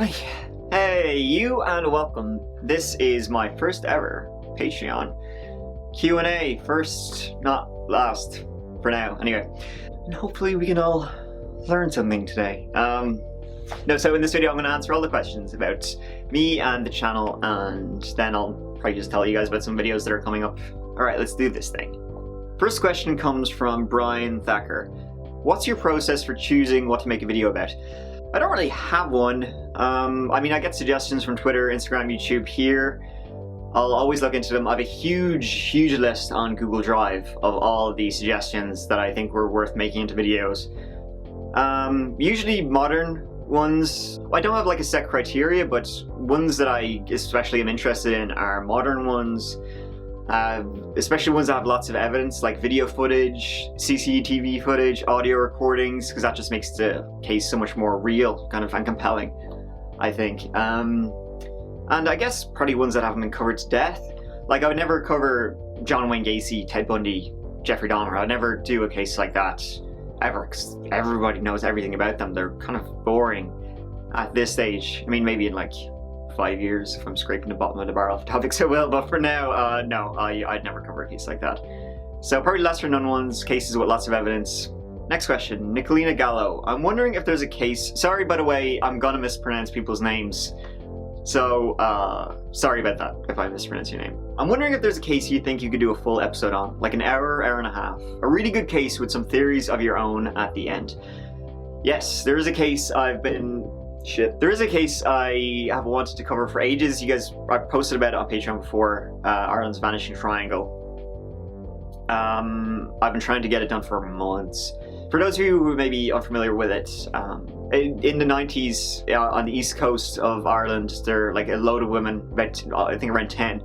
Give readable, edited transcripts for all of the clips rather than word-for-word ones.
Hey, you and welcome. This is my first ever Patreon Q&A. First, not last, for now, anyway. And hopefully we can all learn something today. So in this video I'm going to answer all the questions about me and the channel, and then I'll probably just tell you guys about some videos that are coming up. Alright, let's do this thing. First question comes from Brian Thacker. What's your process for choosing what to make a video about? I don't really have one. I mean, I get suggestions from Twitter, Instagram, YouTube here. I'll always look into them. I have a huge list on Google Drive of all of these suggestions that I think were worth making into videos. Usually modern ones. I don't have like a set criteria, but ones that I especially am interested in are modern ones. Especially ones that have lots of evidence, like video footage, CCTV footage, audio recordings, because that just makes the case so much more real, kind of, and compelling, I think. And I guess probably ones that haven't been covered to death. Like, I would never cover John Wayne Gacy, Ted Bundy, Jeffrey Dahmer. I'd never do a case like that, ever, because everybody knows everything about them. They're kind of boring at this stage. I mean, maybe in like 5 years, if I'm scraping the bottom of the barrel for topics, I will, but for now, no, I'd never cover a case like that. So probably lesser known ones, cases with lots of evidence. Next question, Nicolina Gallo. I'm wondering if there's a case, sorry by the way, I'm gonna mispronounce people's names, so sorry about that if I mispronounce your name. I'm wondering if there's a case you think you could do a full episode on, like an hour and a half. A really good case with some theories of your own at the end. Yes, there is a case there is a case I have wanted to cover for ages. You guys, I've posted about it on Patreon before, Ireland's Vanishing Triangle. I've been trying to get it done for months. For those of you who may be unfamiliar with it, in the 90s, on the east coast of Ireland, there like a load of women, about, I think around 10,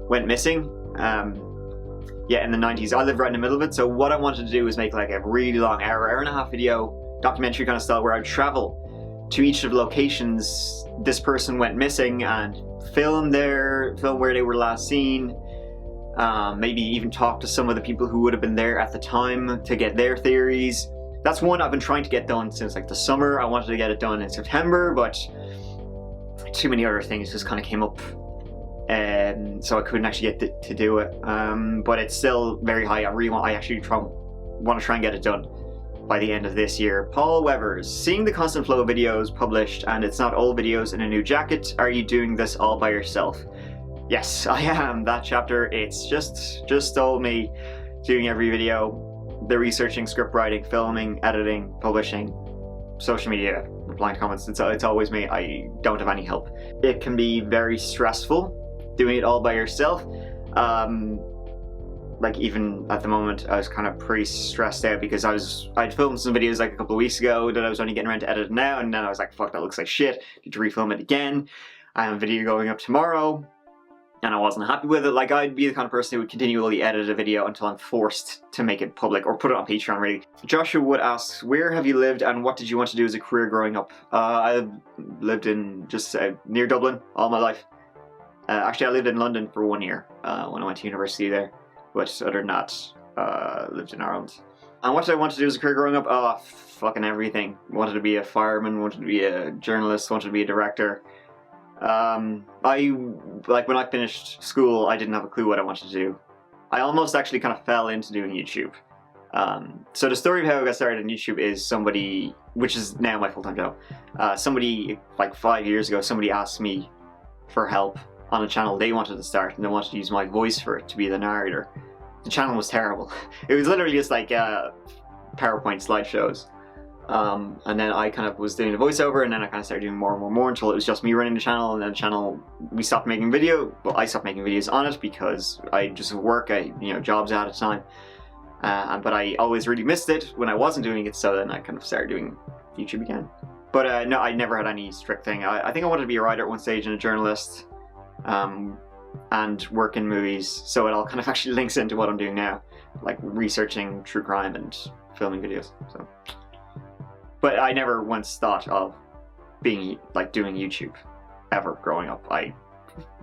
went missing. Yeah, in the 90s. I live right in the middle of it, so what I wanted to do was make like a really long hour and a half video, documentary kind of style, where I'd travel to each of the locations this person went missing and film where they were last seen, maybe even talk to some of the people who would have been there at the time to get their theories. That's one I've been trying to get done since like the summer. I wanted to get it done in September, but too many other things just kind of came up, and so I couldn't actually get to do it. But it's still very high. I actually want to try and get it done by the end of this year. Paul Wevers, seeing the constant flow of videos published and it's not old videos in a new jacket, are you doing this all by yourself? Yes, I am. That chapter, it's just all me doing every video, the researching, script writing, filming, editing, publishing, social media, replying to comments. It's always me. I don't have any help. It can be very stressful doing it all by yourself. Like even at the moment, I was kind of pretty stressed out because I'd filmed some videos like a couple of weeks ago that I was only getting around to edit now, and then I was like, fuck, that looks like shit, need to refilm it again. I have a video going up tomorrow, and I wasn't happy with it. Like, I'd be the kind of person who would continually edit a video until I'm forced to make it public, or put it on Patreon, really. Joshua Wood asks, where have you lived and what did you want to do as a career growing up? I've lived in just near Dublin all my life. Actually, I lived in London for 1 year when I went to university there. But other than that, lived in Ireland. And what did I want to do as a career growing up? Oh, fucking everything. Wanted to be a fireman, wanted to be a journalist, wanted to be a director. When I finished school, I didn't have a clue what I wanted to do. I almost actually kind of fell into doing YouTube. So the story of how I got started on YouTube is somebody, which is now my full-time job, somebody like 5 years ago, somebody asked me for help on a channel they wanted to start, and they wanted to use my voice for it, to be the narrator. The channel was terrible. It was literally just like PowerPoint slideshows. And then I kind of was doing the voiceover, and then I kind of started doing more and more until it was just me running the channel, and then the channel, we stopped making I stopped making videos on it because I just work, jobs at a time. But I always really missed it when I wasn't doing it, so then I kind of started doing YouTube again. But no, I never had any strict thing. I think I wanted to be a writer at one stage and a journalist. And work in movies, so it all kind of actually links into what I'm doing now, like researching true crime and filming videos. So, but I never once thought of being doing YouTube ever growing up. I'm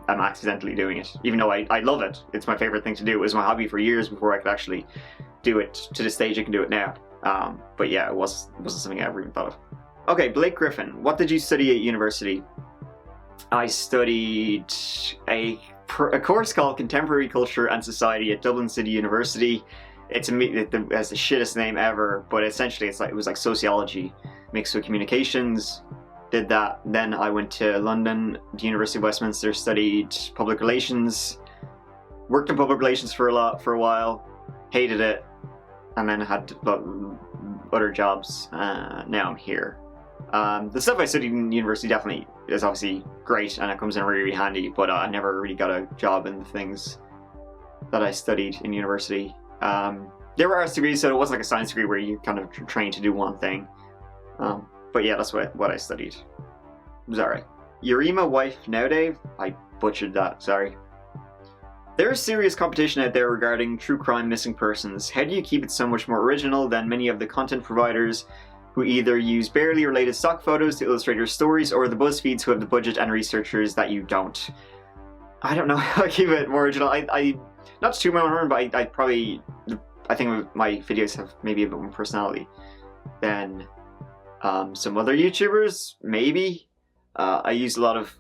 accidentally doing it, even though I love it. It's my favorite thing to do. It was my hobby for years before I could actually do it to the stage I can do it now. But yeah, it wasn't something I ever even thought of. Okay, Blake Griffin, what did you study at university? I studied a course called Contemporary Culture and Society at Dublin City University. It has the shittest name ever, but essentially it was like sociology mixed with communications. Did that. Then I went to London, the University of Westminster, studied public relations, worked in public relations for a while, hated it, and then had other jobs. Now I'm here. The stuff I studied in university definitely is obviously great, and it comes in really, really handy, but I never really got a job in the things that I studied in university. There were arts degrees, so it wasn't like a science degree where you kind of trained to do one thing. But yeah, that's what I studied. Sorry. Your emo wife now, Dave? I butchered that, sorry. There is serious competition out there regarding true crime missing persons. How do you keep it so much more original than many of the content providers who either use barely related stock photos to illustrate your stories, or the BuzzFeeds who have the budget and researchers that you don't? I don't know how to keep it more original. I not to toot my own horn, but I think my videos have maybe a bit more personality than some other YouTubers, maybe. I use a lot of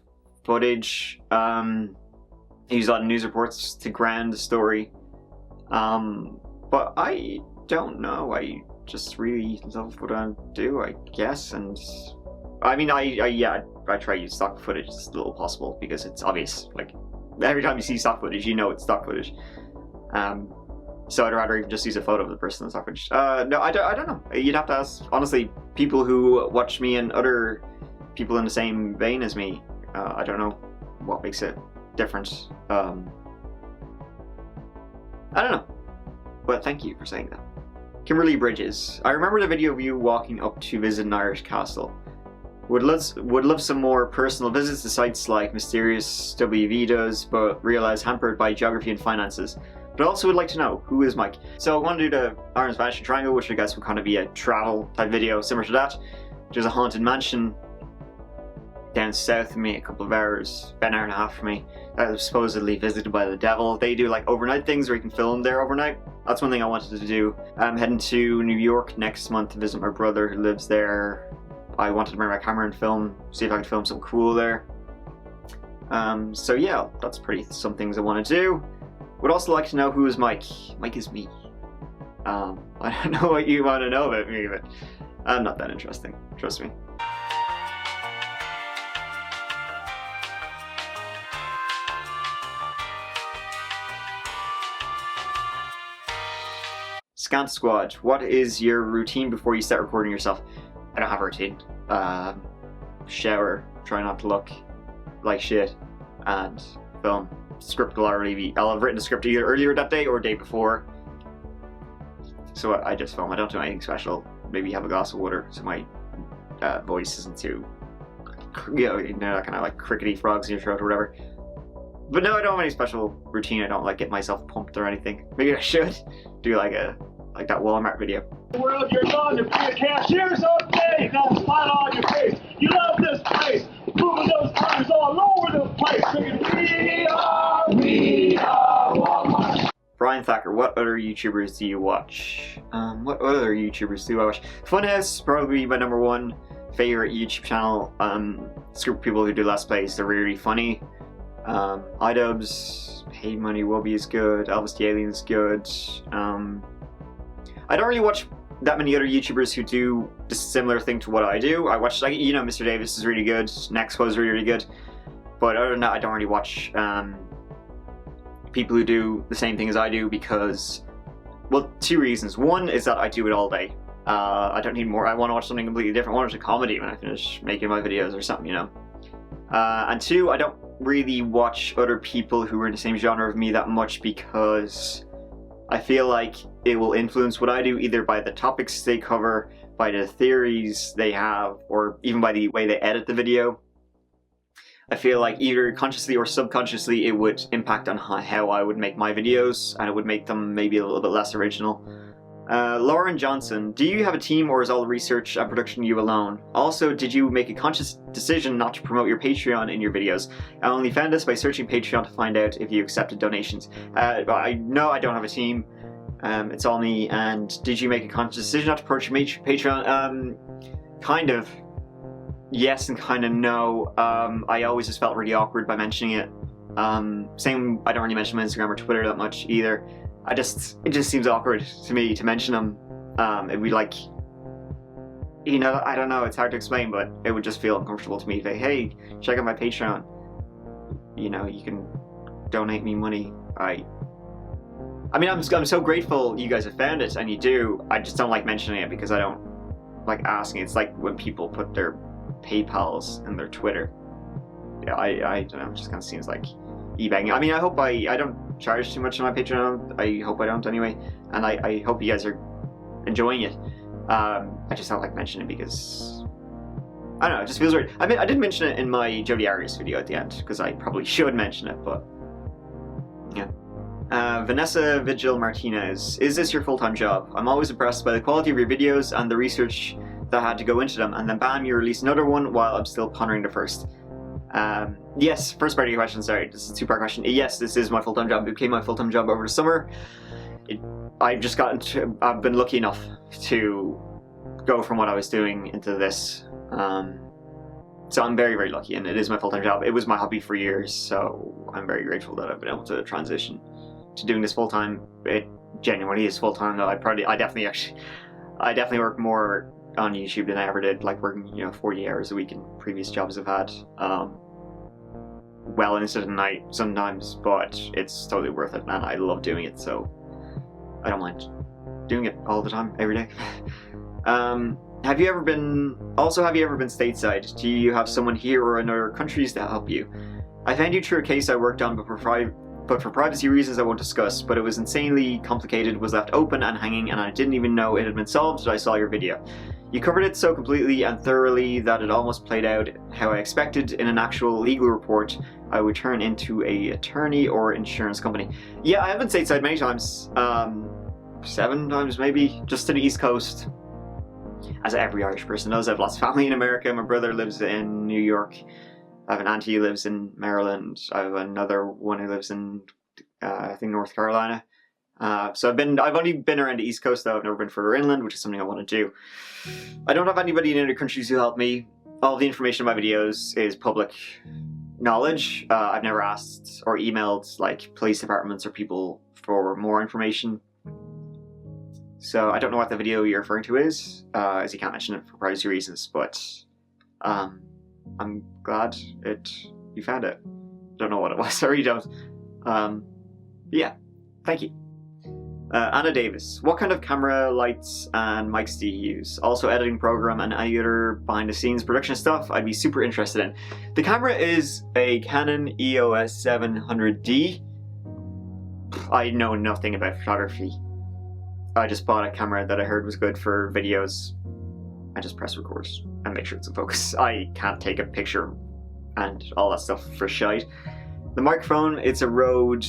footage. I use a lot of news reports to ground the story. But I don't know. I just really love what I do, I guess. And I mean, I try to use stock footage as little possible because it's obvious. Like every time you see stock footage, you know it's stock footage. So I'd rather even just use a photo of the person in stock footage. No, I don't know. You'd have to ask, honestly, people who watch me and other people in the same vein as me. I don't know what makes it different. I don't know. But thank you for saying that. Kimberly Bridges. I remember the video of you walking up to visit an Irish castle. Would love some more personal visits to sites like Mysterious WV does, but realize hampered by geography and finances. But also would like to know, who is Mike? So I want to do the Ireland's Vanishing Triangle, which I guess would kind of be a travel type video similar to that. There's a haunted mansion down south of me, a couple of hours, about an hour and a half from me, that was supposedly visited by the devil. They do like overnight things where you can film there overnight. That's one thing I wanted to do. I'm heading to New York next month to visit my brother who lives there. I wanted to bring my camera and film, see if I could film something cool there. So yeah, that's some things I want to do. Would also like to know, who is Mike? Mike is me. I don't know what you want to know about me, but I'm not that interesting, trust me. Scant Squad, what is your routine before you start recording yourself? I don't have a routine. Shower, try not to look like shit, and film. Script will already be, I'll have written a script either earlier that day or day before. So I just film, I don't do anything special. Maybe have a glass of water so my voice isn't too, that kind of like crickety frogs in your throat or whatever. But no, I don't have any special routine. I don't like get myself pumped or anything. Maybe I should do like that Walmart video. World, you're going to be a cashier someday. Got a smile on your face. You love this place. Moving those colors all over the place. Singing, we are Walmart. Brian Thacker, what other YouTubers do you watch? What other YouTubers do I watch? Funhouse, probably my #1 favorite YouTube channel. It's a group of people who do Let's Plays. They're really funny. iDubbbz, Paid Money Wubby is good. Elvis the Alien is good. I don't really watch that many other YouTubers who do a similar thing to what I do. I watch, like, Mr. Davis is really good. Nextquo is really, really good. But other than that, I don't really watch people who do the same thing as I do because, well, 2 reasons. One is that I do it all day. I don't need more. I want to watch something completely different. I want to watch a comedy when I finish making my videos or something, And 2, I don't really watch other people who are in the same genre of me that much because I feel like it will influence what I do either by the topics they cover, by the theories they have, or even by the way they edit the video. I feel like either consciously or subconsciously it would impact on how I would make my videos, and it would make them maybe a little bit less original. Lauren Johnson, do you have a team or is all the research and production you alone? Also, did you make a conscious decision not to promote your Patreon in your videos? I only found this by searching Patreon to find out if you accepted donations. No, I don't have a team. It's all me. And did you make a conscious decision not to approach your Patreon? Kind of. yes and kind of no. I always just felt really awkward by mentioning it. Same, I don't really mention my Instagram or Twitter that much either. It just seems awkward to me to mention them. It'd be like, you know, I don't know, it's hard to explain, but it would just feel uncomfortable to me to say, hey, check out my Patreon. You know, you can donate me money. I mean, I'm so grateful you guys have found it, and you do. I just don't like mentioning it because I don't like asking. It's like when people put their PayPals in their Twitter. Yeah, I don't know, it just kind of seems like e-begging. I mean, I hope I don't charge too much on my Patreon. I hope I don't anyway, and I hope you guys are enjoying it. I just don't like mentioning it because I don't know, it just feels weird. I mean, I did mention it in my Jody Arias video at the end because I probably should mention it, but yeah. Vanessa Vigil Martinez, is this your full-time job? I'm always impressed by the quality of your videos and the research that had to go into them, and then bam, you release another one while I'm still pondering the first. Yes, first part of your question, sorry, this is a two-part question. Yes, this is my full-time job. It became my full-time job over the summer. I've been lucky enough to go from what I was doing into this. So I'm very, very lucky, and it is my full-time job. It was my hobby for years, so I'm very grateful that I've been able to transition to doing this full-time. It genuinely is full-time, though. I definitely work more on YouTube than I ever did, like working, you know, 40 hours a week in previous jobs I've had. Well into the night sometimes, but it's totally worth it, and I love doing it, so I don't mind doing it all the time, every day. Have you ever been stateside? Do you have someone here or in other countries to help you? I found you through a case I worked on, but for privacy reasons I won't discuss, but it was insanely complicated, was left open and hanging, and I didn't even know it had been solved until I saw your video. You covered it so completely and thoroughly that it almost played out how I expected in an actual legal report I would turn into an attorney or insurance company. Yeah, I have been stateside many times. 7 times maybe, just to the East Coast. As every Irish person knows, I have lots of family in America. My brother lives in New York. I have an auntie who lives in Maryland. I have another one who lives in, I think, North Carolina. So I've only been around the East Coast, though. I've never been further inland, which is something I want to do. I don't have anybody in other countries who help me. All the information in my videos is public knowledge. I've never asked or emailed like police departments or people for more information. So I don't know what the video you're referring to is, as you can't mention it for privacy reasons, but I'm glad you found it. Don't know what it was, I really don't. Yeah, thank you. Anna Davis, what kind of camera, lights, and mics do you use? Also editing program and any other behind the scenes production stuff I'd be super interested in. The camera is a Canon EOS 700D. I know nothing about photography. I just bought a camera that I heard was good for videos. I just press record and make sure it's in focus. I can't take a picture and all that stuff for shite. The microphone, it's a Rode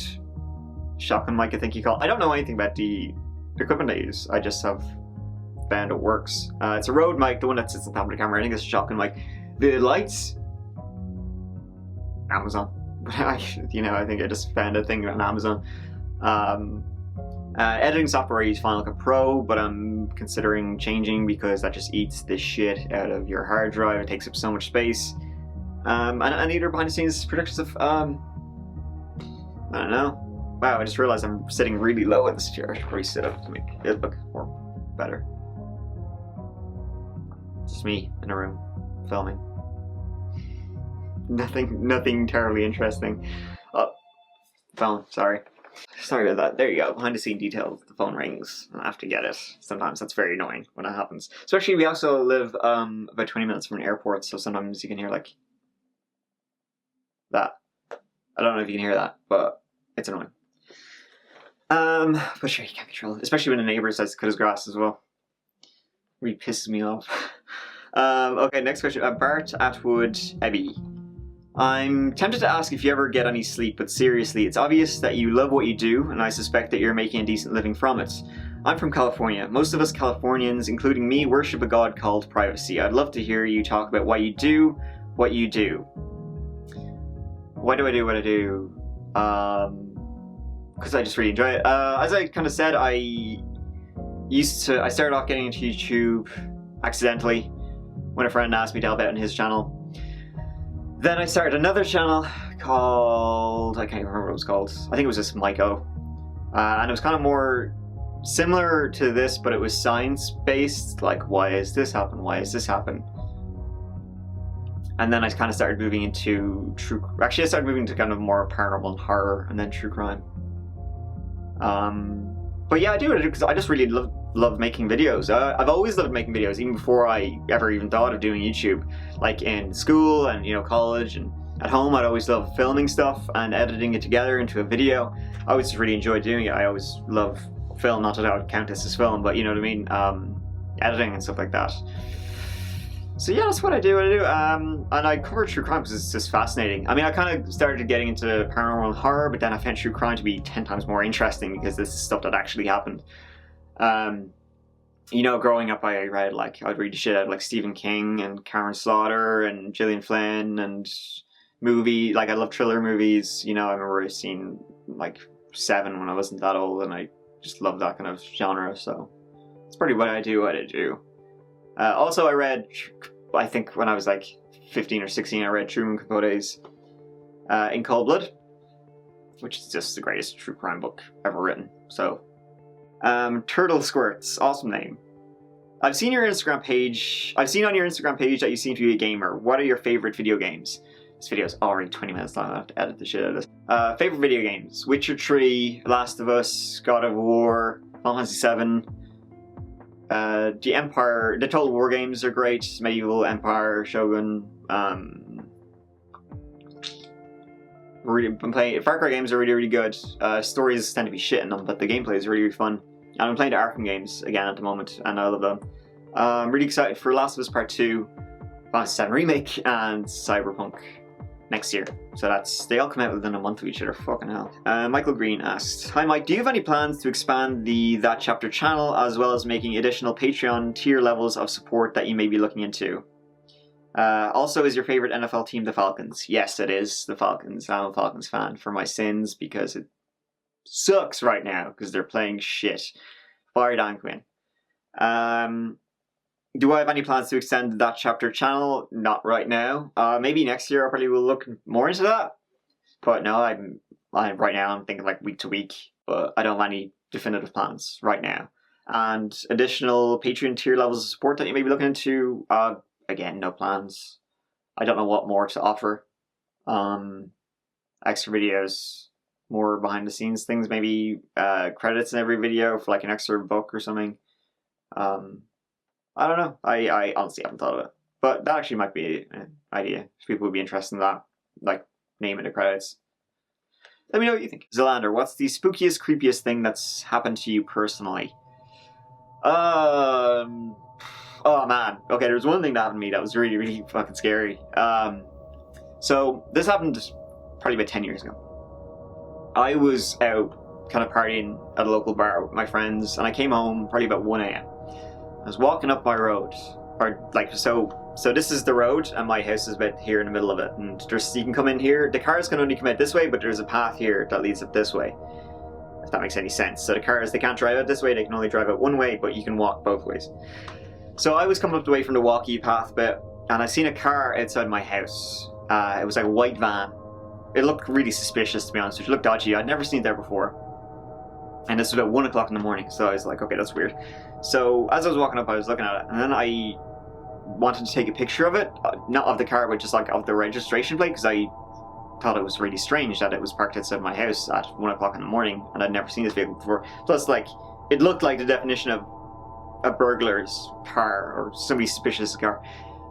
shotgun mic, I think you call it. I don't know anything about the equipment I use. I just have found it works. It's a Rode mic, the one that sits on top of the camera. I think it's a shotgun mic. The lights, Amazon. I think I just found a thing on Amazon. Editing software, I use Final Cut Pro, but I'm considering changing because that just eats the shit out of your hard drive. It takes up so much space. And either behind the scenes production stuff, I don't know. Wow, I just realized I'm sitting really low in this chair. I should probably sit up to make it look more better. It's just me in a room filming. Nothing terribly interesting. Oh, phone, sorry. Sorry about that. There you go. Behind the scene details. The phone rings and I have to get it. Sometimes that's very annoying when that happens. Especially we also live about 20 minutes from an airport, so sometimes you can hear like that. I don't know if you can hear that, but it's annoying. But sure, you can't control it. Especially when a neighbor decides to cut his grass as well. Really pisses me off. Okay, next question. Bart Atwood Ebby. I'm tempted to ask if you ever get any sleep, but seriously, it's obvious that you love what you do, and I suspect that you're making a decent living from it. I'm from California. Most of us Californians, including me, worship a god called privacy. I'd love to hear you talk about why you do what you do. Why do I do what I do? Because I just really enjoy it. As I kind of said, I started off getting into YouTube accidentally. when a friend asked me to help out in his channel. Then I started another channel called, I can't even remember what it was called. I think it was just Myco. And it was kind of more similar to this, but it was science-based, like why is this happen? Why is this happen? And then I kind of started moving into I started moving to kind of more paranormal and horror, and then true crime. But yeah, I do it because I just really love making videos. I've always loved making videos, even before I ever even thought of doing YouTube. Like in school and, you know, college and at home, I'd always love filming stuff and editing it together into a video. I always just really enjoyed doing it. I always love film, not that I would count this as film, but you know what I mean, editing and stuff like that. So yeah, that's what I do. And I cover true crime because it's just fascinating. I mean, I kind of started getting into paranormal and horror, but then I found true crime to be 10 times more interesting because this is stuff that actually happened. You know, growing up, I'd read the shit out of like Stephen King and Karen Slaughter and Gillian Flynn and I love thriller movies. You know, I remember seeing like Seven when I wasn't that old, and I just love that kind of genre. So it's pretty what I do. Also, I read, I think when I was like 15 or 16, I read Truman Capote's In Cold Blood, which is just the greatest true crime book ever written. So, Turtle Squirts, awesome name. I've seen on your Instagram page that you seem to be a gamer. What are your favorite video games? This video is already 20 minutes long, I have to edit the shit out of this. Favorite video games: Witcher 3, Last of Us, God of War, Final Fantasy 7. The Total War games are great. Medieval, Empire, Shogun. Been playing Far Cry games are really good. Stories tend to be shit in them, but the gameplay is really fun. And I'm playing the Arkham games again at the moment, and I love them. I'm really excited for Last of Us Part 2, Final Fantasy 7 Remake, and Cyberpunk next year. So they all come out within a month of each other. Fucking hell. Michael Green asked, "Hi Mike, do you have any plans to expand the That Chapter channel, as well as making additional Patreon tier levels of support that you may be looking into? Also, is your favorite NFL team the Falcons?" Yes, it is the Falcons. I'm a Falcons fan for my sins, because it sucks right now because they're playing shit. Fire Dan Quinn. Do I have any plans to extend That Chapter channel? Not right now. Maybe next year I probably will look more into that. But no, right now I'm thinking like week to week, but I don't have any definitive plans right now. And additional Patreon tier levels of support that you may be looking into, again, no plans. I don't know what more to offer. Extra videos, more behind the scenes things, maybe credits in every video for like an extra book or something. I don't know. I honestly haven't thought of it. But that actually might be an idea. If people would be interested in that, like naming the credits. Let me know what you think. Zelander, what's the spookiest, creepiest thing that's happened to you personally? Oh man. Okay, there's one thing that happened to me that was really, really fucking scary. So this happened probably about 10 years ago. I was out kind of partying at a local bar with my friends, and I came home probably about 1 a.m. I was walking up my road, or like, so this is the road, and my house is about here in the middle of it, and you can come in here. The cars can only come out this way, but there's a path here that leads up this way, if that makes any sense. So the cars, they can't drive out this way, they can only drive out one way, but you can walk both ways. So I was coming up the way from the walkie path bit, and I seen a car outside my house. It was like a white van. It looked really suspicious, to be honest. It looked dodgy. I'd never seen it there before. And this was about 1 o'clock in the morning, so I was like, okay, that's weird. So as I was walking up, I was looking at it, and then I wanted to take a picture of it, not of the car, but just like of the registration plate, because I thought it was really strange that it was parked outside my house at 1 o'clock in the morning, and I'd never seen this vehicle before. Plus, like, it looked like the definition of a burglar's car, or somebody suspicious car.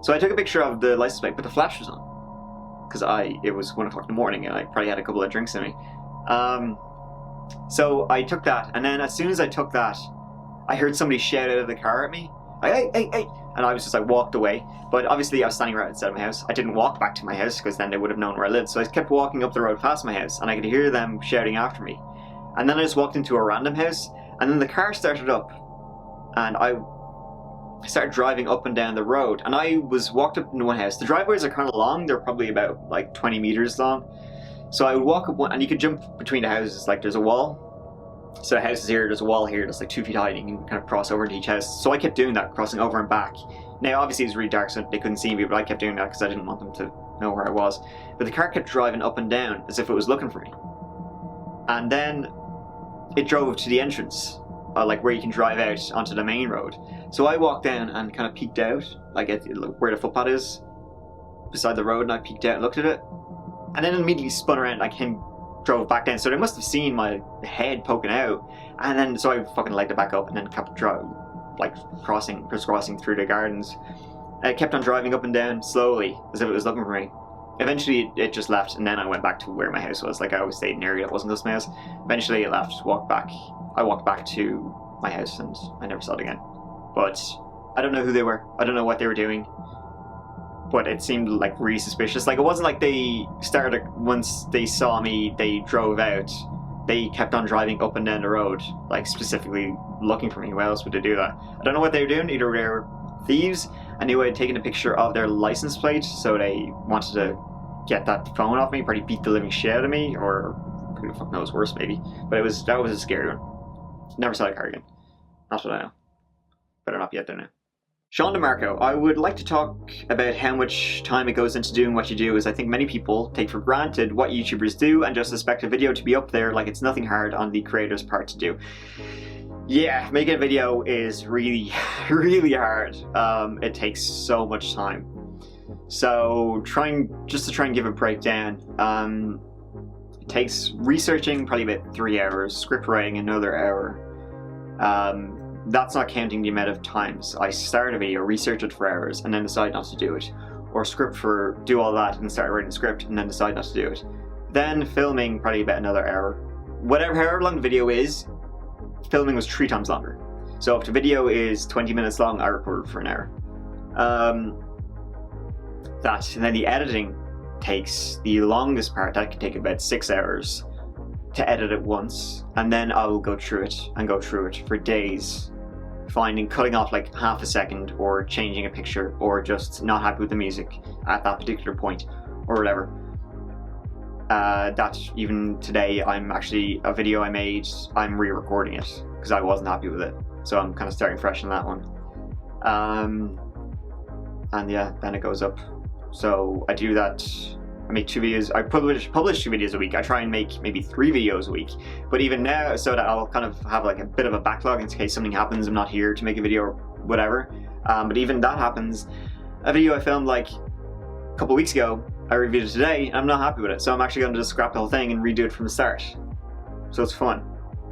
So I took a picture of the license plate, but the flash was on, because it was 1 o'clock in the morning, and I probably had a couple of drinks in me. So I took that, and then as soon as I took that, I heard somebody shout out of the car at me, hey, hey, hey, and I was just like walked away. But obviously I was standing right outside of my house. I didn't walk back to my house because then they would have known where I lived. So I kept walking up the road past my house, and I could hear them shouting after me. And then I just walked into a random house, and then the car started up, and I started driving up and down the road, and I walked up into one house. The driveways are kind of long. They're probably about like 20 meters long. So I would walk up one, and you could jump between the houses, like there's a wall. So the house is here, there's a wall here that's like 2 feet high, and you can kind of cross over into each house. So I kept doing that, crossing over and back. Now, obviously it was really dark, so they couldn't see me, but I kept doing that because I didn't want them to know where I was. But the car kept driving up and down as if it was looking for me. And then it drove to the entrance, like where you can drive out onto the main road. So I walked down and kind of peeked out, like at where the footpath is, beside the road, and I peeked out and looked at it. And then immediately spun around, like drove back down. So they must have seen my head poking out. And then, so I fucking legged it back up and then kept crisscrossing through the gardens. And it kept on driving up and down slowly, as if it was looking for me. Eventually it just left, and then I went back to where my house was. Like, I always stayed in an area that wasn't close to my house. Eventually it left, walked back. I walked back to my house and I never saw it again. But I don't know who they were. I don't know what they were doing. But it seemed like really suspicious. Like, it wasn't like they started, once they saw me, they drove out. They kept on driving up and down the road, like specifically looking for me. Why else would they do that? I don't know what they were doing. Either they were thieves. I knew I had taken a picture of their license plate, so they wanted to get that phone off me, probably beat the living shit out of me, or who the fuck knows, worse maybe. But that was a scary one. Never saw a car again. Not what I know. Better not be out there now. Sean DeMarco, I would like to talk about how much time it goes into doing what you do, as I think many people take for granted what YouTubers do and just expect a video to be up there like it's nothing hard on the creator's part to do. Yeah, making a video is really, really hard. It takes so much time. So just to try and give a breakdown, it takes researching probably about 3 hours, script writing another hour. That's not counting the amount of times I start a video, research it for hours, and then decide not to do it. Or do all that and start writing the script and then decide not to do it. Then filming probably about another hour. However long the video is, filming was 3 times longer. So if the video is 20 minutes long, I recorded for an hour. And then the editing takes the longest part. That can take about 6 hours to edit it once, and then I will go through it for days, cutting off like half a second, or changing a picture, or just not happy with the music at that particular point, or whatever. That even today, a video I made, I'm re-recording it because I wasn't happy with it, so I'm kind of starting fresh on that one. And yeah, then it goes up. So I do that. I make 2 videos. I publish 2 videos a week. I try and make maybe 3 videos a week. But even now, so that I'll kind of have like a bit of a backlog in case something happens, I'm not here to make a video or whatever. But even that happens. A video I filmed like a couple weeks ago, I reviewed it today, and I'm not happy with it. So I'm actually going to just scrap the whole thing and redo it from the start. So it's fun.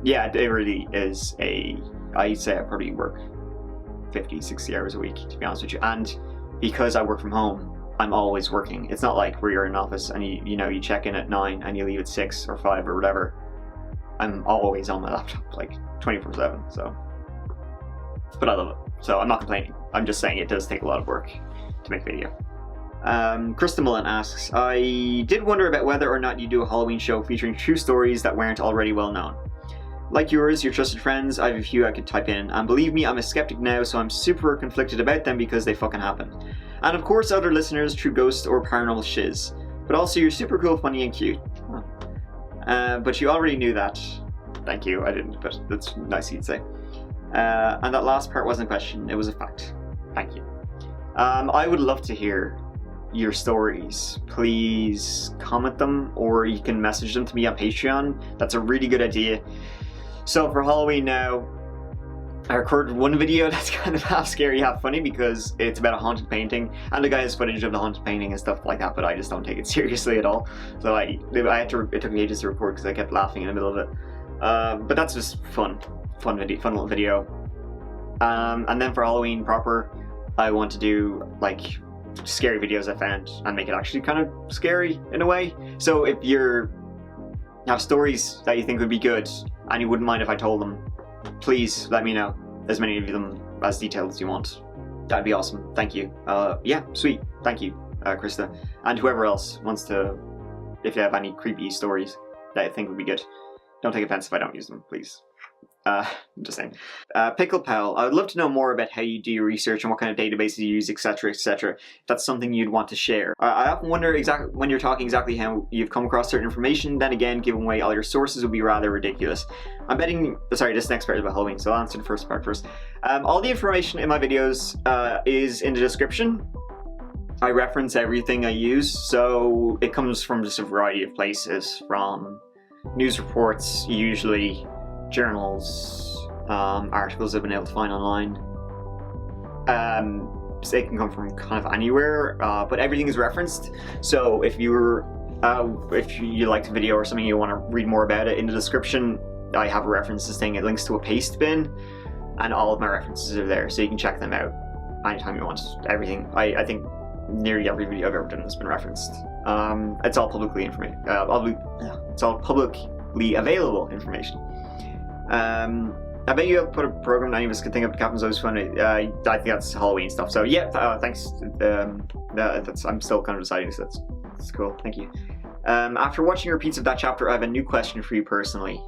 Yeah, it really is I'd say I probably work 50, 60 hours a week, to be honest with you. And because I work from home, I'm always working. It's not like where you're in an office and you check in at 9 and you leave at 6 or 5 or whatever. I'm always on my laptop, like 24/7. So, but I love it. So I'm not complaining. I'm just saying it does take a lot of work to make a video. Krista Mullen asks, I did wonder about whether or not you do a Halloween show featuring true stories that weren't already well known. Like yours, your trusted friends, I have a few I could type in, and believe me, I'm a skeptic now, so I'm super conflicted about them because they fucking happened. And of course other listeners, true ghosts or paranormal shiz. But also you're super cool, funny and cute. But you already knew that. Thank you, I didn't, but that's nice of you to say. And that last part wasn't a question, it was a fact. Thank you. I would love to hear your stories. Please comment them, or you can message them to me on Patreon. That's a really good idea. So for Halloween now, I recorded one video that's kind of half scary, half funny, because it's about a haunted painting, and the guy has footage of the haunted painting and stuff like that, but I just don't take it seriously at all. So it took me ages to record because I kept laughing in the middle of it. But that's just fun little video. And then for Halloween proper, I want to do like scary videos I found and make it actually kind of scary in a way. So if you have stories that you think would be good and you wouldn't mind if I told them, please let me know. As many of them as detailed as you want. That'd be awesome. Thank you. Yeah, sweet. Thank you, Krista. And whoever else wants to, if you have any creepy stories that I think would be good, don't take offense if I don't use them, please. Just saying. Pickle Pal, I would love to know more about how you do your research and what kind of databases you use, etc., etc. If that's something you'd want to share. I often wonder exactly when you're talking exactly how you've come across certain information. Then again, giving away all your sources would be rather ridiculous. I'm betting. Sorry, this next part is about Halloween, so I'll answer the first part first. All the information in my videos is in the description. I reference everything I use, so it comes from just a variety of places, from news reports, usually journals, articles I've been able to find online. So it can come from kind of anywhere, but everything is referenced. So if you liked a video or something, you want to read more about it, in the description I have a reference to saying it links to a paste bin, and all of my references are there, so you can check them out anytime you want. Everything, I think nearly every video I've ever done has been referenced. It's all publicly it's all publicly available information. I bet you have put a program none of us could think of. Captain's always funny. I think that's Halloween stuff. So yeah, thanks. I'm still kind of deciding. So that's cool. Thank you. After watching repeats of that chapter, I have a new question for you personally,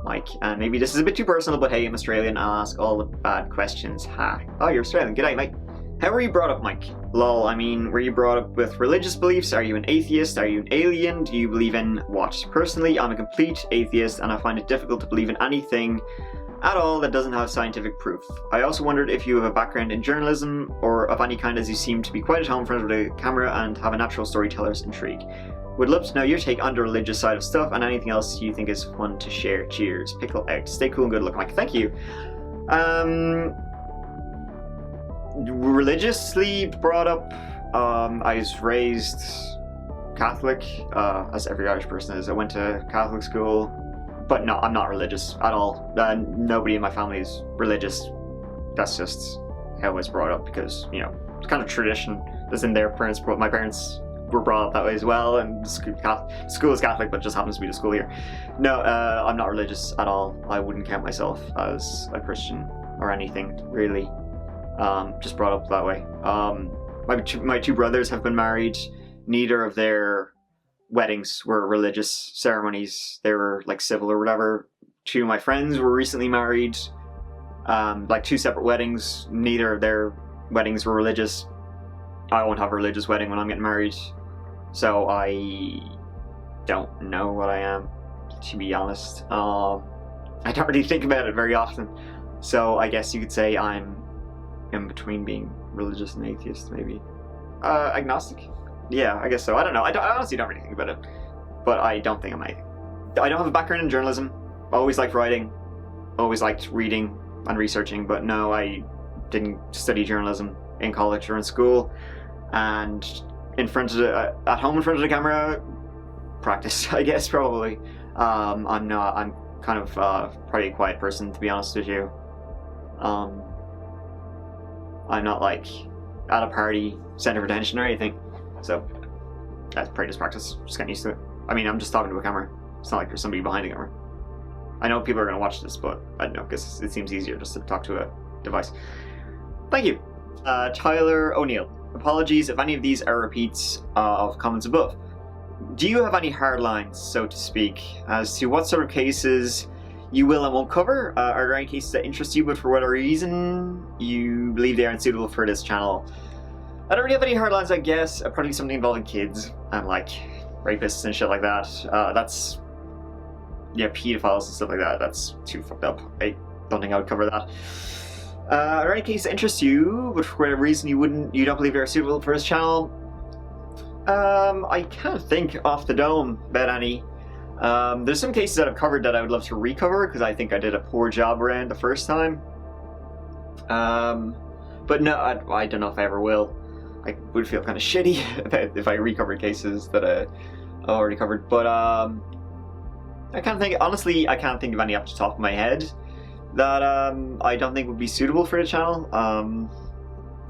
Mike. And maybe this is a bit too personal, but hey, I'm Australian. I'll ask all the bad questions. Ha! Oh, you're Australian. G'day, Mike. How were you brought up, Mike? Lol, I mean, were you brought up with religious beliefs? Are you an atheist? Are you an alien? Do you believe in what? Personally, I'm a complete atheist, and I find it difficult to believe in anything at all that doesn't have scientific proof. I also wondered if you have a background in journalism or of any kind, as you seem to be quite at home in front of the camera and have a natural storyteller's intrigue. Would love to know your take on the religious side of stuff and anything else you think is fun to share. Cheers. Pickle out. Stay cool and good luck, Mike. Thank you. Religiously brought up, I was raised Catholic, as every Irish person is. I went to Catholic school, but no, I'm not religious at all. Nobody in my family is religious. That's just how I was brought up, because, you know, it's kind of tradition that's in their parents. My parents were brought up that way as well, and school is Catholic, but just happens to be the school here. No, I'm not religious at all. I wouldn't count myself as a Christian or anything, really. Just brought up that way. My two brothers have been married. Neither of their weddings were religious ceremonies. They were like civil or whatever. Two of my friends were recently married. Like two separate weddings. Neither of their weddings were religious. I won't have a religious wedding when I'm getting married. So I don't know what I am, to be honest. I don't really think about it very often. So I guess you could say I'm in between being religious and atheist, maybe. Agnostic? Yeah, I guess so. I don't know. I honestly don't really think about it. But I don't think I'm anything. I don't have a background in journalism. I always liked writing. Always liked reading and researching. But no, I didn't study journalism in college or in school. And at home in front of the camera, practice, I guess, probably. I'm kind of probably a quiet person, to be honest with you. I'm not like at a party, center of attention or anything. So that's probably just practice, just getting used to it. I mean, I'm just talking to a camera. It's not like there's somebody behind the camera. I know people are going to watch this, but I don't know, because it seems easier just to talk to a device. Thank you. Tyler O'Neill. Apologies if any of these are repeats of comments above. Do you have any hard lines, so to speak, as to what sort of cases you will and won't cover? Are there any cases that interest you, but for whatever reason you believe they aren't suitable for this channel? I don't really have any hard lines, I guess. Probably something involving kids and like rapists and shit like that. That's, yeah, pedophiles and stuff like that. That's too fucked up. I don't think I would cover that. Are there any cases that interest you, but for whatever reason you don't believe they're suitable for this channel? I can't think off the dome about any. There's some cases that I've covered that I would love to recover, because I think I did a poor job around the first time. But no, I don't know if I ever will. I would feel kind of shitty about if I recovered cases that I already covered. But I can't think, honestly, I can't think of any off the top of my head that I don't think would be suitable for the channel.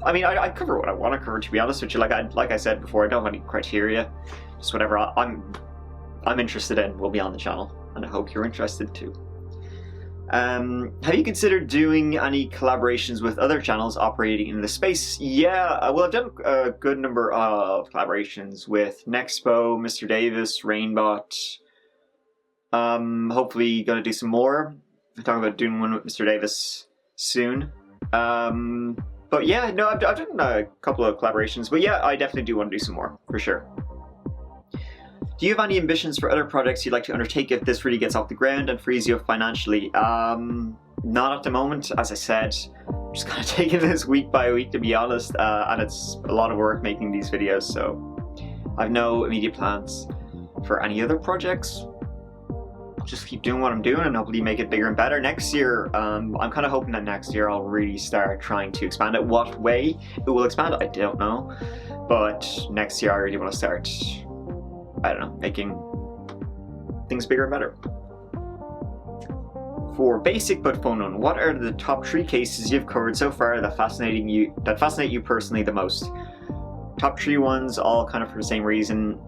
I mean, I cover what I want to cover, to be honest with you. Like I said before, I don't have any criteria. Just whatever I'm interested in will be on the channel, and I hope you're interested too. Have you considered doing any collaborations with other channels operating in the space? Yeah, well, I've done a good number of collaborations with Nexpo, Mr. Davis, Rainbot. Hopefully gonna do some more. I'm talking about doing one with Mr. Davis soon. But yeah, no, I've done a couple of collaborations, but yeah, I definitely do want to do some more, for sure. Do you have any ambitions for other projects you'd like to undertake if this really gets off the ground and frees you up financially? Not at the moment. As I said, I'm just kind of taking this week by week, to be honest, and it's a lot of work making these videos, so I have no immediate plans for any other projects. I'll just keep doing what I'm doing and hopefully make it bigger and better. Next year, I'm kind of hoping that next year I'll really start trying to expand it. What way it will expand, I don't know, but next year I really want to start, I don't know, making things bigger and better. For basic but fun one, what are the top 3 cases you've covered so far that fascinate you personally the most? Top 3 ones, all kind of for the same reason: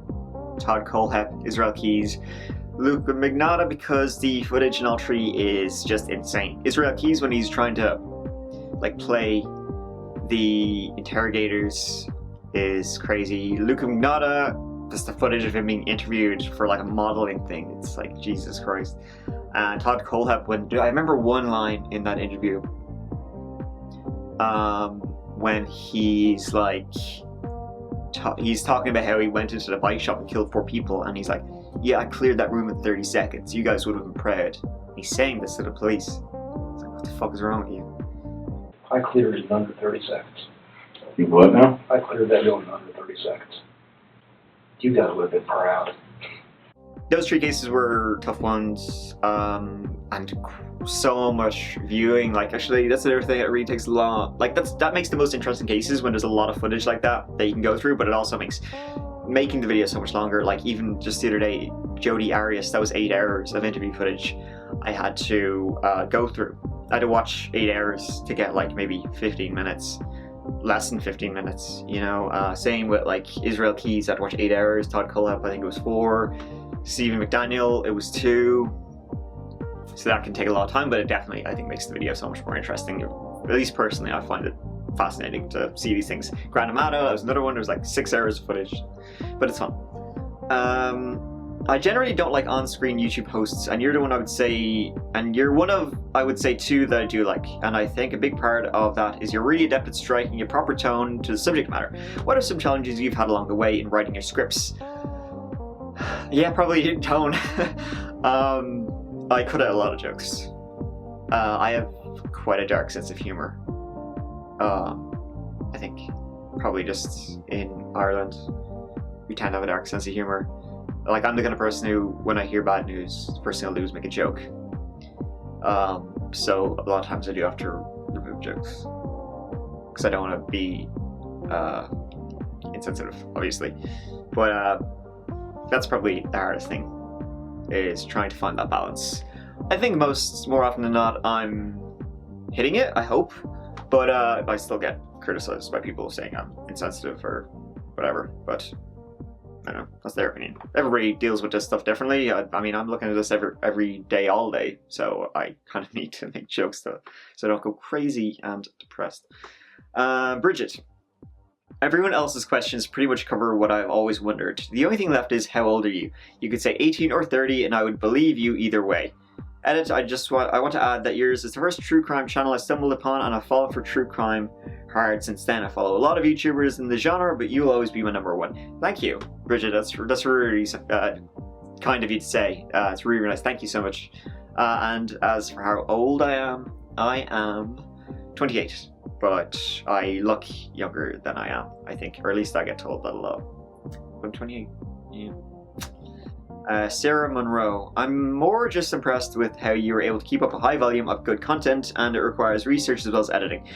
Todd Colehep, Israel Keys, Luca Magnotta, because the footage in all 3 is just insane. Israel Keys, when he's trying to like play the interrogators, is crazy. Luca Magnotta, just the footage of him being interviewed for like a modeling thing, it's like Jesus Christ. And Todd Colehep, I remember one line in that interview, when he's like, he's talking about how he went into the bike shop and killed 4 people, and he's like, yeah, I cleared that room in 30 seconds. You guys would have been proud. He's saying this to the police. It's like, what the fuck is wrong with you? I cleared it in under 30 seconds. You what now? I cleared that building in under 30 seconds. You guys would have been proud. Those 3 cases were tough ones, and so much viewing. Like, actually, that's the other thing that really takes long. Like, that makes the most interesting cases, when there's a lot of footage like that you can go through, but it also makes making the video so much longer. Like, even just the other day, Jodi Arias, that was 8 hours of interview footage I had to go through. I had to watch 8 hours to get like maybe 15 minutes. Less than 15 minutes, you know. Same with like Israel Keys, I had to watch 8 hours. Todd Colehep, I think it was 4. Stephen McDaniel, it was 2. So that can take a lot of time, but it definitely, I think, makes the video so much more interesting. At least personally, I find it fascinating to see these things. Grand Amato, that was another one. There was like 6 hours of footage, but it's fun. I generally don't like on-screen YouTube hosts, and you're the one I would say, and you're one of, I would say, 2 that I do like, and I think a big part of that is you're really adept at striking a proper tone to the subject matter. What are some challenges you've had along the way in writing your scripts? Yeah, probably tone. I cut out a lot of jokes. I have quite a dark sense of humor. I think probably just in Ireland, we tend to have a dark sense of humor. Like, I'm the kind of person who, when I hear bad news, the first thing I'll do is make a joke. So a lot of times I do have to remove jokes, because I don't want to be insensitive, obviously. But that's probably the hardest thing, is trying to find that balance. I think more often than not, I'm hitting it, I hope. But I still get criticized by people saying I'm insensitive or whatever. But I don't know, that's their opinion. Everybody deals with this stuff differently. I mean, I'm looking at this every day, all day, so I kind of need to make jokes so I don't go crazy and depressed. Bridget. Everyone else's questions pretty much cover what I've always wondered. The only thing left is, how old are you? You could say 18 or 30 and I would believe you either way. Edit, I want to add that yours is the first true crime channel I stumbled upon, and I've fallen for true crime hard since then. I follow a lot of YouTubers in the genre, but you'll always be my #1. Thank you, Bridget. That's really kind of you to say. It's really, really nice. Thank you so much. And as for how old I am 28, but I look younger than I am, I think, or at least I get told that a lot. I'm 28. Yeah. Sarah Monroe. I'm more just impressed with how you were able to keep up a high volume of good content, and it requires research as well as editing.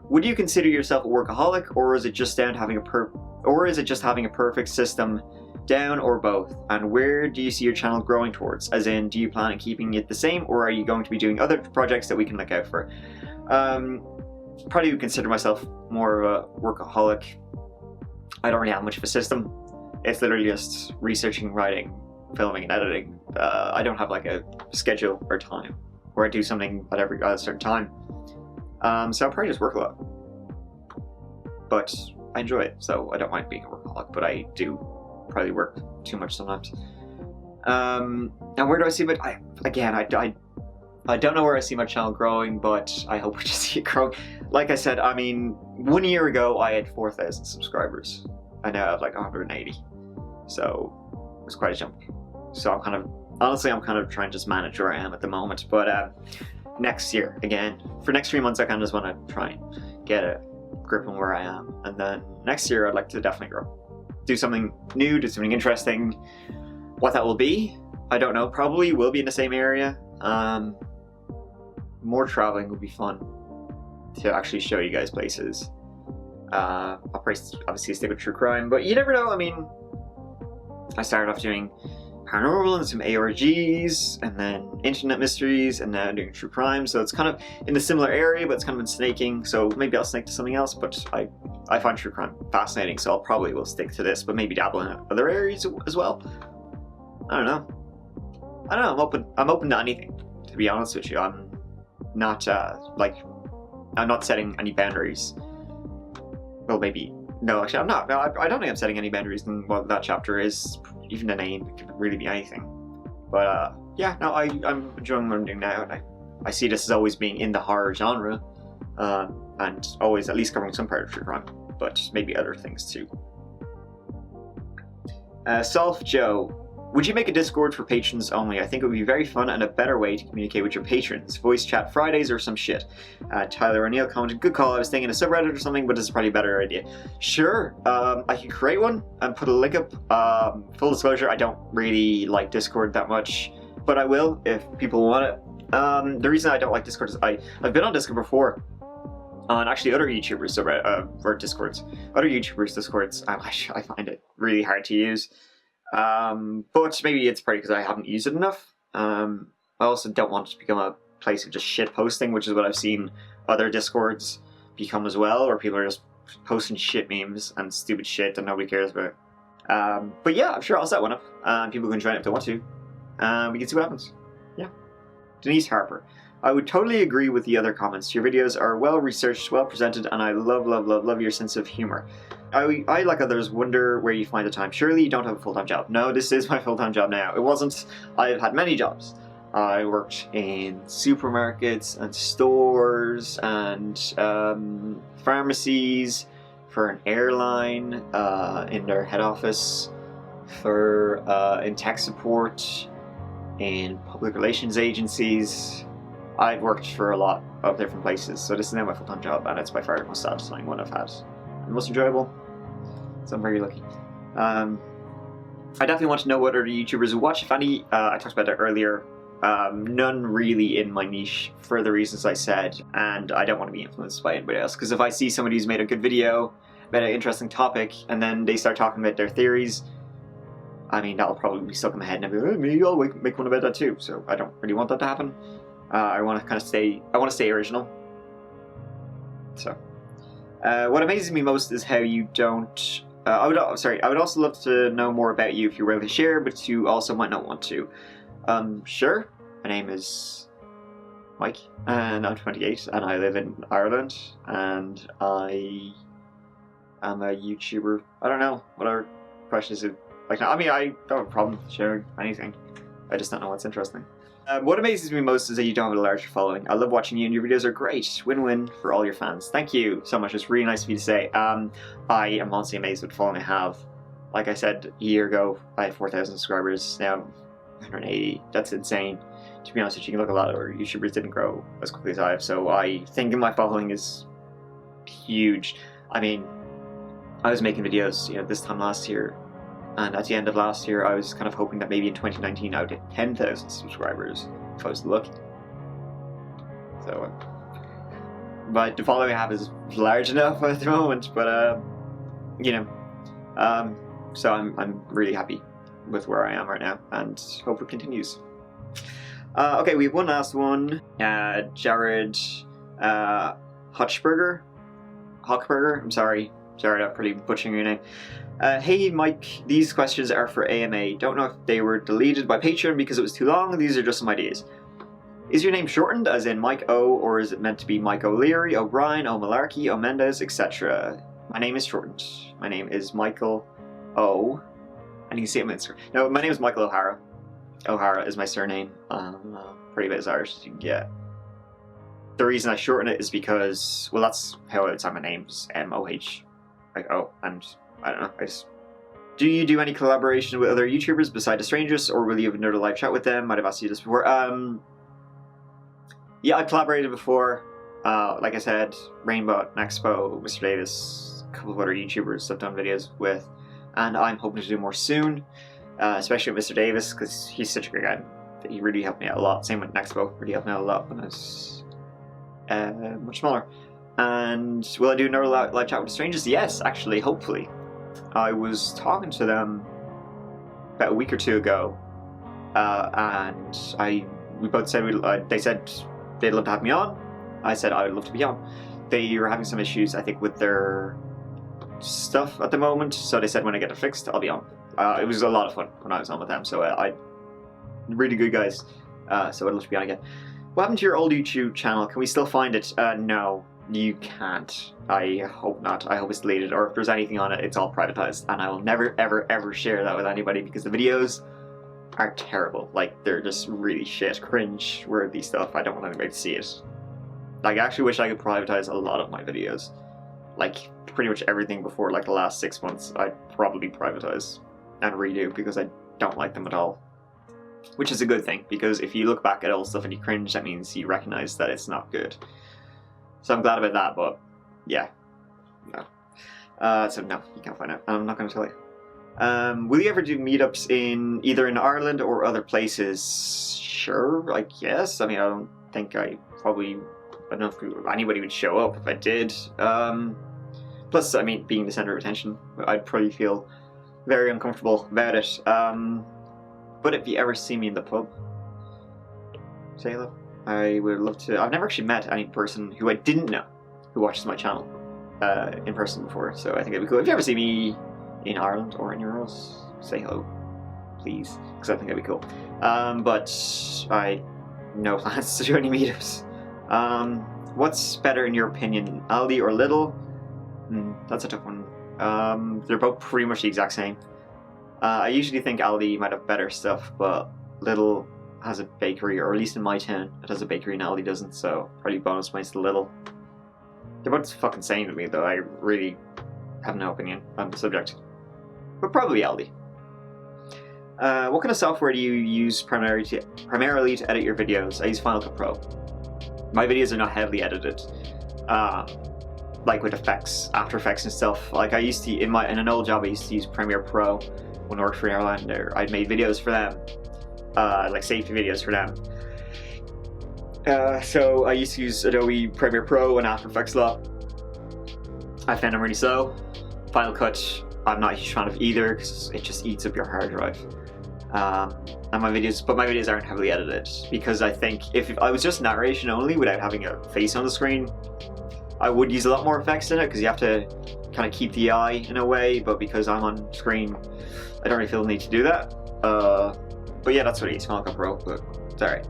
Would you consider yourself a workaholic, or is it just having a perfect system down, or both? And where do you see your channel growing towards? As in, do you plan on keeping it the same, or are you going to be doing other projects that we can look out for? Probably would consider myself more of a workaholic. I don't really have much of a system. It's literally just researching, writing, filming and editing. I don't have like a schedule or time where I do something at a certain time. So I probably just work a lot. But I enjoy it, so I don't mind being a workaholic, but I do probably work too much sometimes. And where do I see it? I don't know where I see my channel growing, but I hope we just see it growing. Like I said, I mean, 1 year ago I had 4,000 subscribers. I now have like 180. So it's quite a jump. So I'm kind of, honestly, I'm kind of trying to just manage where I am at the moment. But next year, again, for next 3 months, I kind of just want to try and get a grip on where I am. And then next year, I'd like to definitely grow. Do something new, do something interesting. What that will be, I don't know. Probably will be in the same area. More traveling would be fun to actually show you guys places. I'll probably obviously stick with true crime, but you never know. I mean, I started off doing paranormal and some ARGs, and then internet mysteries, and now doing true crime. So it's kind of in the similar area, but it's kind of been snaking. So maybe I'll snake to something else. But I find true crime fascinating, so I'll probably will stick to this, but maybe dabble in other areas as well. I don't know. I'm open to anything, to be honest with you. I'm not I'm not setting any boundaries. Well, maybe no. Actually, I'm not. No, I don't think I'm setting any boundaries in what that chapter is. Even the name, it could really be anything. But yeah, no, I'm enjoying what I'm doing now, and I see this as always being in the horror genre, and always at least covering some part of true crime, but maybe other things too. Self Joe. Would you make a Discord for patrons only? I think it would be very fun and a better way to communicate with your patrons. Voice chat Fridays or some shit. Tyler O'Neill commented, good call, I was thinking a subreddit or something, but this is probably a better idea. Sure, I can create one and put a link up. Full disclosure, I don't really like Discord that much, but I will if people want it. The reason I don't like Discord is I've been on Discord before. On actually other YouTubers or Discords. Other YouTubers' Discords, I find it really hard to use. But maybe it's probably because I haven't used it enough. I also don't want it to become a place of just shit posting, which is what I've seen other Discords become as well, where people are just posting shit memes and stupid shit that nobody cares about. But yeah, I'm sure I'll set one up. People can join it if they want to. We can see what happens. Yeah. Denise Harper. I would totally agree with the other comments. Your videos are well researched, well presented, and I love your sense of humor. I, like others, wonder where you find the time. Surely you don't have a full-time job. No, this is my full-time job now. It wasn't. I've had many jobs. I worked in supermarkets and stores and pharmacies, for an airline, in their head office, in tech support, in public relations agencies. I've worked for a lot of different places, so this is now my full-time job, and it's by far the most satisfying one I've had. The most enjoyable, so I'm very lucky. I definitely want to know what other YouTubers who watch, if any. I talked about that earlier. None really in my niche, for the reasons I said, and I don't want to be influenced by anybody else, because if I see somebody who's made a good video about an interesting topic, and then they start talking about their theories, I mean, that'll probably be stuck in my head, and I'll be like, maybe I'll make one about that too, so I don't really want that to happen. I want to kind of stay original. So, what amazes me most is how you don't. I would also love to know more about you if you're willing to share, but you also might not want to. Sure. My name is Mike, and I'm 28, and I live in Ireland, and I am a YouTuber. I don't know what our question is. Like, I mean, I don't have a problem sharing anything. I just don't know what's interesting. What amazes me most is that you don't have a larger following. I love watching you, and your videos are great. Win-win for all your fans. Thank you so much. It's really nice of you to say. I am honestly amazed with the following I have. Like I said, a year ago, I had 4,000 subscribers. Now, 180. That's insane. To be honest with you, you can look a lot of our YouTubers didn't grow as quickly as I have. So I think my following is huge. I mean, I was making videos, this time last year. And at the end of last year, I was kind of hoping that maybe in 2019 I would hit 10,000 subscribers if I was lucky. So, but the following I have is large enough at the moment. But so I'm really happy with where I am right now, and hope it continues. Okay, we have one last one. Jared Hochberger. I'm sorry, Jared, I'm pretty butchering your name. Hey Mike, these questions are for AMA. Don't know if they were deleted by Patreon because it was too long. These are just some ideas. Is your name shortened, as in Mike O, or is it meant to be Mike O'Leary, O'Brien, O'Malarkey, O'Mendez, etc.? My name is shortened. My name is Michael O. And you can see it on Instagram. No, my name is Michael O'Hara. O'Hara is my surname. Pretty about as Irish as you can get. The reason I shorten it is because, well, that's how it's on my name, is M-O-H. Like, oh, and I don't know, do you do any collaboration with other YouTubers besides The Strangers, or will you have another live chat with them? Might have asked you this before. Yeah, I've collaborated before. Like I said, Rainbow, Nexpo, Mr. Davis, a couple of other YouTubers I've done videos with, and I'm hoping to do more soon, especially with Mr. Davis, because he's such a great guy. He really helped me out a lot. Same with Nexpo, really helped me out a lot when I was much smaller. And will I do another live chat with The Strangers? Yes, actually, hopefully. I was talking to them about a week or two ago, and we both said they said they'd love to have me on. I said I would love to be on. They were having some issues, I think, with their stuff at the moment, so they said when I get it fixed, I'll be on. It was a lot of fun when I was on with them, so really good guys. So I'd love to be on again. What happened to your old YouTube channel? Can we still find it? No. You can't. I hope not. I hope it's deleted, or if there's anything on it, it's all privatized, and I will never, ever, ever share that with anybody because the videos are terrible. Like, they're just really shit, cringe-worthy stuff. I don't want anybody to see it. Like, I actually wish I could privatize a lot of my videos. Like, pretty much everything before, like, the last 6 months, I'd probably privatize and redo because I don't like them at all. Which is a good thing, because if you look back at old stuff and you cringe, that means you recognize that it's not good. So I'm glad about that, but yeah, no. So no, you can't find out. I'm not going to tell you. Will you ever do meetups either in Ireland or other places? Sure, I guess. I mean, I don't think I don't know if anybody would show up if I did. Plus, I mean, being the center of attention, I'd probably feel very uncomfortable about it. But if you ever see me in the pub, say hello. I would love to. I've never actually met any person who I didn't know who watches my channel in person before, so I think it'd be cool. If you ever see me in Ireland or anywhere else, say hello, please, because I think that'd be cool. But I no plans to do any meetups. What's better in your opinion, Aldi or Lidl? That's a tough one. They're both pretty much the exact same. I usually think Aldi might have better stuff, but Lidl has a bakery, or at least in my town, it has a bakery and Aldi doesn't, so probably bonus points to Lidl. They're both fucking same to me, though. I really have no opinion on the subject. But probably Aldi. What kind of software do you use primarily to edit your videos? I use Final Cut Pro. My videos are not heavily edited. Like with effects, After Effects and stuff. Like I used to, in an old job, I used to use Premiere Pro when I worked for Airline. I'd made videos for them. Like safety videos for them. So I used to use Adobe Premiere Pro and After Effects a lot. I found them really slow. Final Cut, I'm not a huge fan of either because it just eats up your hard drive. And my videos aren't heavily edited because I think if I was just narration only without having a face on the screen, I would use a lot more effects in it because you have to kind of keep the eye in a way, but because I'm on screen, I don't really feel the need to do that. But yeah, that's what I use, Final Cut Pro, but it's alright.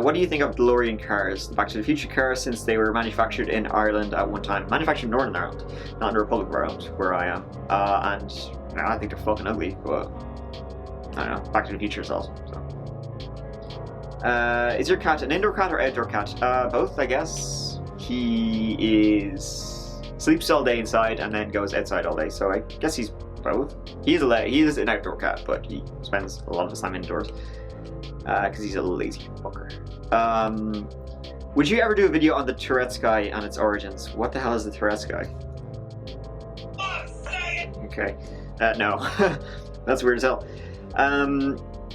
What do you think of DeLorean cars, the Back to the Future cars, since they were manufactured in Ireland at one time? Manufactured in Northern Ireland, not in the Republic of Ireland, where I am. And you know, I think they're fucking ugly, but I don't know, Back to the Future is awesome. So. Is your cat an indoor cat or outdoor cat? Both, I guess. He sleeps all day inside and then goes outside all day, so I guess he's both. He is an outdoor cat, but he spends a lot of his time indoors because he's a lazy fucker. Would you ever do a video on the Tourette's guy and its origins? What the hell is the Tourette's guy? Okay, no, that's weird as hell.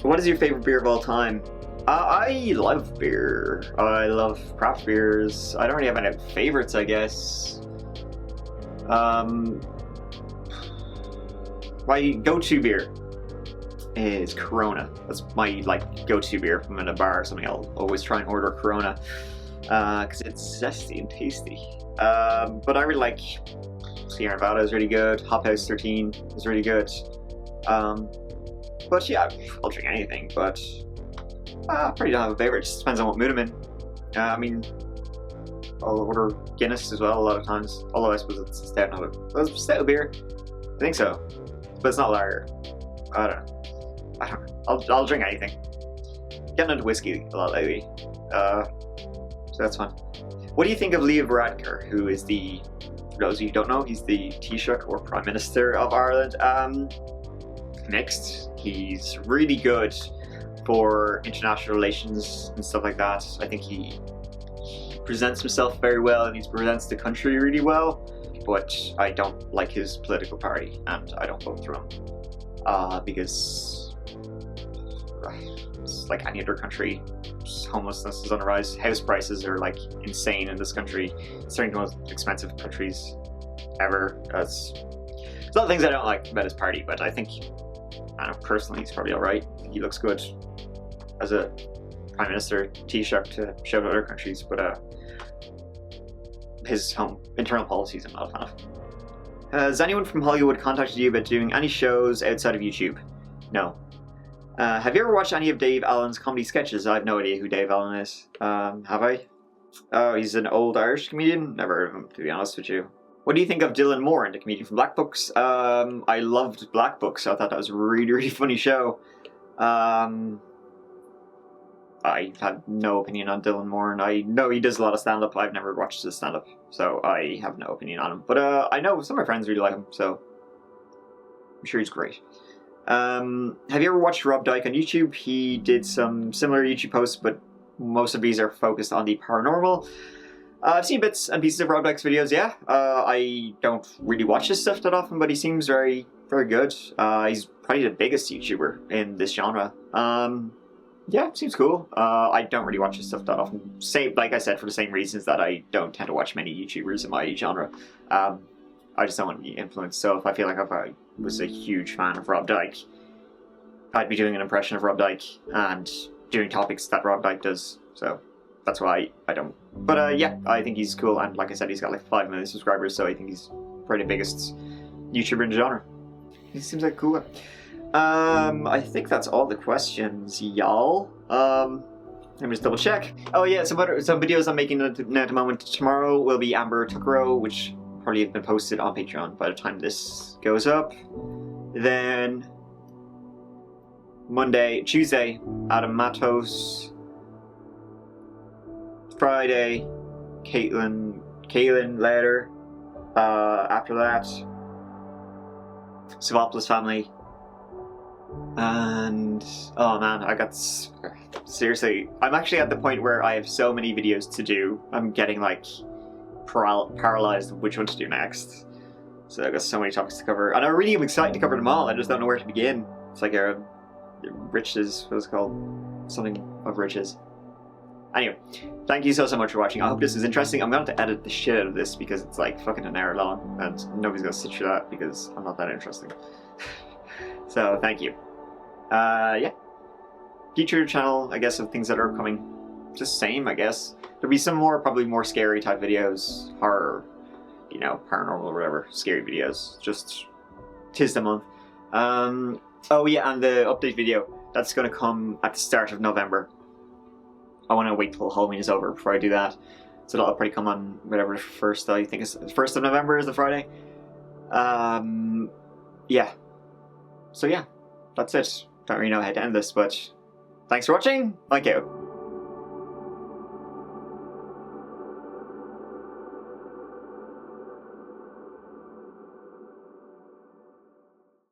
What is your favorite beer of all time? I love beer. I love craft beers. I don't really have any favorites, I guess. My go-to beer is Corona. That's my go-to beer. If I'm in a bar or something, I'll always try and order Corona because it's zesty and tasty. But I really like Sierra Nevada is really good. Hop House 13 is really good. But yeah, I'll drink anything. But I probably don't have a favorite. It just depends on what mood I'm in. I mean, I'll order Guinness as well a lot of times. Although I suppose it's a stout, not a stout beer. I think so. But it's not lager. I don't know. I don't know. I'll drink anything. Getting into whiskey a lot lately. So that's fun. What do you think of Leo Varadkar, who is the, for those of you who don't know, he's the Taoiseach or Prime Minister of Ireland? Mixed. He's really good for international relations and stuff like that. I think he presents himself very well and he presents the country really well, but I don't like his political party and I don't vote for him because it's like any other country. Homelessness is on the rise. House prices are like insane in this country. It's certainly the most expensive countries ever. There's a lot of things I don't like about his party, but I think, I don't know, personally he's probably alright. He looks good as a Prime Minister, Taoiseach to show to other countries, but his internal policies I'm not a fan of. Has anyone from Hollywood contacted you about doing any shows outside of YouTube? No. Have you ever watched any of Dave Allen's comedy sketches? I have no idea who Dave Allen is. Have I? Oh, he's an old Irish comedian? Never heard of him, to be honest with you. What do you think of Dylan Moore, the comedian from Black Books? I loved Black Books. I thought that was a really, really funny show. I have no opinion on Dylan Moore, and I know he does a lot of stand-up. I've never watched his stand-up, so I have no opinion on him. But I know some of my friends really like him, so I'm sure he's great. Have you ever watched Rob Dyke on YouTube? He did some similar YouTube posts, but most of these are focused on the paranormal. I've seen bits and pieces of Rob Dyke's videos, yeah. I don't really watch his stuff that often, but he seems very, very good. He's probably the biggest YouTuber in this genre. Yeah, seems cool. I don't really watch his stuff that often. Same, like I said, for the same reasons that I don't tend to watch many YouTubers in my genre. I just don't want to be influenced. So if I feel like if I was a huge fan of Rob Dyke, I'd be doing an impression of Rob Dyke and doing topics that Rob Dyke does. So that's why I don't. But yeah, I think he's cool. And like I said, he's got like 5 million subscribers. So I think he's probably the biggest YouTuber in the genre. He seems like a cool guy. I think that's all the questions, y'all. Let me just double check. Oh yeah, some videos I'm making now at the moment. Tomorrow will be Amber Tuckero, which probably have been posted on Patreon by the time this goes up. Then Tuesday, Adam Matos. Friday, Kaylin later. After that, Savopoulos family. And oh man, seriously, I'm actually at the point where I have so many videos to do. I'm getting like paralyzed of which one to do next. So I've got so many topics to cover, and I really am excited to cover them all. I just don't know where to begin. It's like a riches, what's it called? Something of riches. Anyway, thank you so much for watching. I hope this is interesting. I'm going to have to edit the shit out of this because it's like fucking an hour long, and nobody's going to sit through that because I'm not that interesting. So thank you. Yeah. Future channel, I guess, of things that are coming. Just same, I guess. There'll be some more, probably more scary type videos, horror, you know, paranormal or whatever, scary videos. Just 'tis the month. Oh yeah, and the update video, that's going to come at the start of November. I want to wait till Halloween is over before I do that. So that'll probably come on whatever first, I think it's 1st of November is the Friday. Yeah. So yeah, that's it. Don't really know how to end this, but thanks for watching. Thank you.